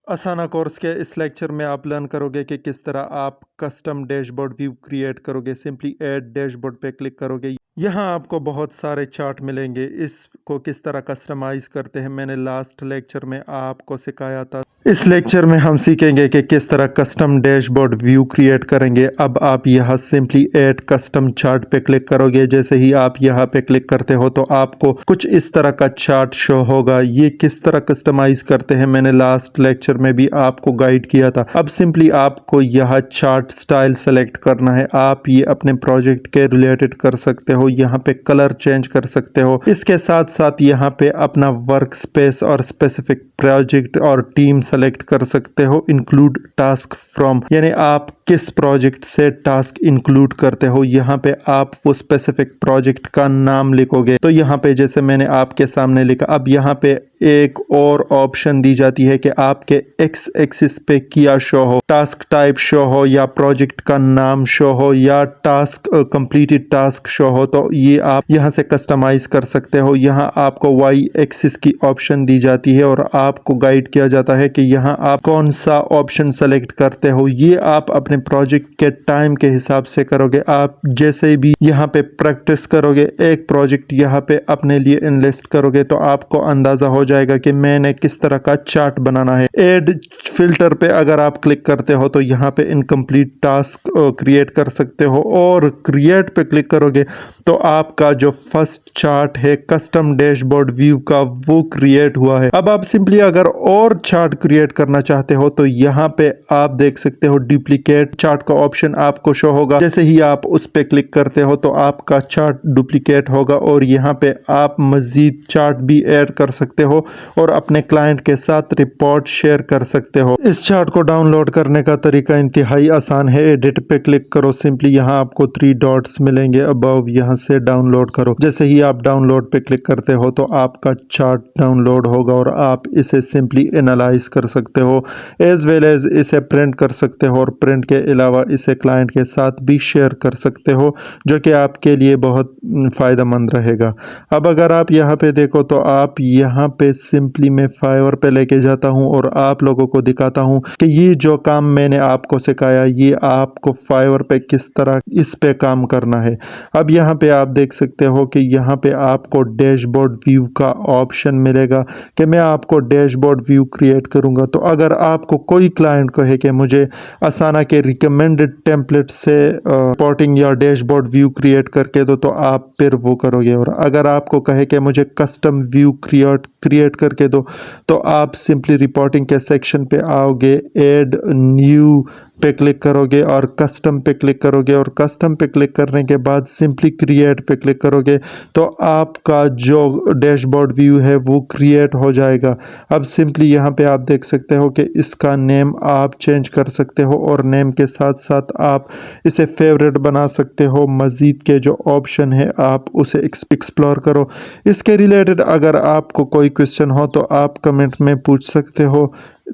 اسانا course کے اس lecture میں آپ لرن کرو گے کہ کس طرح آپ custom dashboard view create کرو گے۔ سمپلی ایڈ ڈیش بورڈ پہ کلک کرو گے، یہاں آپ کو بہت سارے چارٹ ملیں گے۔ اس کو کس طرح کسٹمائز کرتے ہیں میں نے لاسٹ لیکچر میں آپ کو سکھایا تھا۔ اس لیکچر میں ہم سیکھیں گے کہ کس طرح custom dashboard view create کریں گے۔ اب آپ یہاں سمپلی ایڈ کسٹم چارٹ پہ کلک کرو گے۔ جیسے ہی آپ یہاں پہ کلک کرتے ہو تو آپ کو کچھ اس طرح کا چارٹ شو ہوگا۔ یہ کس طرح کسٹمائز کرتے ہیں میں نے لاسٹ لیکچر میں بھی آپ کو گائیڈ کیا تھا۔ اب سمپلی آپ کو یہاں چارٹ سٹائل سلیکٹ کرنا ہے۔ آپ یہ اپنے پروجیکٹ کے ریلیٹڈ کر سکتے ہو، یہاں پہ کلر چینج کر سکتے ہو۔ اس کے ساتھ ساتھ یہاں پہ اپنا ورک سپیس اور اسپیسیفک پروجیکٹ اور ٹیم سلیکٹ کر سکتے ہو۔ انکلوڈ ٹاسک فرام، یعنی آپ کس پروجیکٹ سے ٹاسک انکلوڈ کرتے ہو، یہاں پہ آپ وہ اسپیسیفک پروجیکٹ کا نام لکھو گے۔ تو یہاں پہ جیسے میں نے آپ کے سامنے لکھا، اب یہاں پہ ایک اور آپشن دی جاتی ہے کہ آپ کے ایکس ایکسس پہ کیا شو ہو، ٹاسک ٹائپ شو ہو یا پروجیکٹ کا نام شو ہو یا ٹاسک کمپلیٹڈ ٹاسک شو ہو، تو یہ آپ یہاں سے کسٹمائز کر سکتے ہو۔ یہاں آپ کو وائی ایکسس کی آپشن دی جاتی ہے اور آپ کو گائیڈ کیا جاتا ہے کہ یہاں آپ کون سا آپشن سلیکٹ کرتے ہو۔ یہ آپ اپنے پروجیکٹ کے ٹائم کے حساب سے کرو گے۔ آپ جیسے بھی یہاں پہ پریکٹس کرو گے، ایک پروجیکٹ یہاں پہ اپنے لیے انلسٹ کرو گے تو آپ کو اندازہ ہو جائے گا کہ میں نے کس طرح کا چارٹ بنانا ہے۔ ایڈ فلٹر پہ اگر آپ کلک کرتے ہو تو یہاں پہ انکمپلیٹ ٹاسک کریٹ کر سکتے ہو، اور کریٹ پہ کلک کرو گے تو آپ کا جو فرسٹ چارٹ ہے کسٹم ڈیش بورڈ ویو کا وہ کریٹ ہوا ہے۔ اب آپ سمپلی اگر اور چارٹ کریٹ کرنا چاہتے ہو تو یہاں پہ آپ دیکھ سکتے ہو ڈپلیکیٹ چارٹ کا آپشن آپ کو شو ہوگا۔ جیسے ہی آپ اس پہ کلک کرتے ہو تو آپ کا چارٹ ڈپلیکیٹ ہوگا، اور یہاں پہ آپ مزید چارٹ بھی ایڈ کر سکتے ہو اور اپنے کلائنٹ کے ساتھ رپورٹ شیئر کر سکتے ہو۔ اس چارٹ کو ڈاؤن لوڈ کرنے کا طریقہ انتہائی آسان ہے۔ ایڈٹ پہ کلک کرو، سمپلی یہاں آپ کو 3 ڈاٹس ملیں گے ابو، یہاں سے ڈاؤن لوڈ کرو۔ جیسے ہی آپ ڈاؤن لوڈ پہ کلک کرتے ہو تو آپ کا چارٹ ڈاؤن لوڈ ہوگا اور آپ اسے سمپلی انالائز کر سکتے ہو، ایز ویل ایز اسے پرنٹ کر سکتے ہو، اور پرنٹ کے علاوہ اسے کلائنٹ کے ساتھ بھی شیئر کر سکتے ہو، جو کہ آپ کے لیے بہت فائدہ مند رہے گا۔ اب اگر آپ یہاں پہ دیکھو تو آپ یہاں پہ سمپلی میں فائیور پہ لے کے جاتا ہوں اور آپ لوگوں کو دکھاتا ہوں کہ یہ جو کام میں نے آپ کو سکھایا یہ آپ کو فائیور پہ کس طرح اس پہ کام کرنا ہے۔ اب یہاں پہ آپ دیکھ سکتے ہو کہ یہاں پہ آپ کو ڈیش بورڈ ویو کا آپشن ملے گا کہ میں آپ کو ڈیش بورڈ ویو کریٹ کروں گا۔ تو اگر آپ کو کوئی کلائنٹ کہے کہ مجھے اسانا کے ریکمینڈڈ ٹیمپلیٹ سے رپورٹنگ یا ڈیش بورڈ ویو کریٹ کر کے دو تو آپ پھر وہ کرو گے، اور اگر آپ کو کہے کہ مجھے کسٹم ویو کریٹ کر کے دو تو آپ سمپلی رپورٹنگ کے سیکشن پہ آؤ گے، ایڈ نیو پہ کلک کرو گے اور کسٹم پہ کلک کرو گے، اور کسٹم پہ کلک کرنے کے بعد سمپلی کریٹ پہ کلک کرو گے تو آپ کا جو ڈیش بورڈ ویو ہے وہ کریٹ ہو جائے گا۔ اب سمپلی یہاں پہ آپ دیکھ سکتے ہو کہ اس کا نیم آپ چینج کر سکتے ہو، اور نیم کے ساتھ ساتھ آپ اسے فیوریٹ بنا سکتے ہو۔ مزید کے جو آپشن ہے آپ اسے ایکسپلور کرو۔ اس کے ریلیٹڈ اگر آپ کو کوئی کوشچن ہو تو آپ کمنٹ میں پوچھ سکتے ہو۔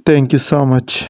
Thank you so much.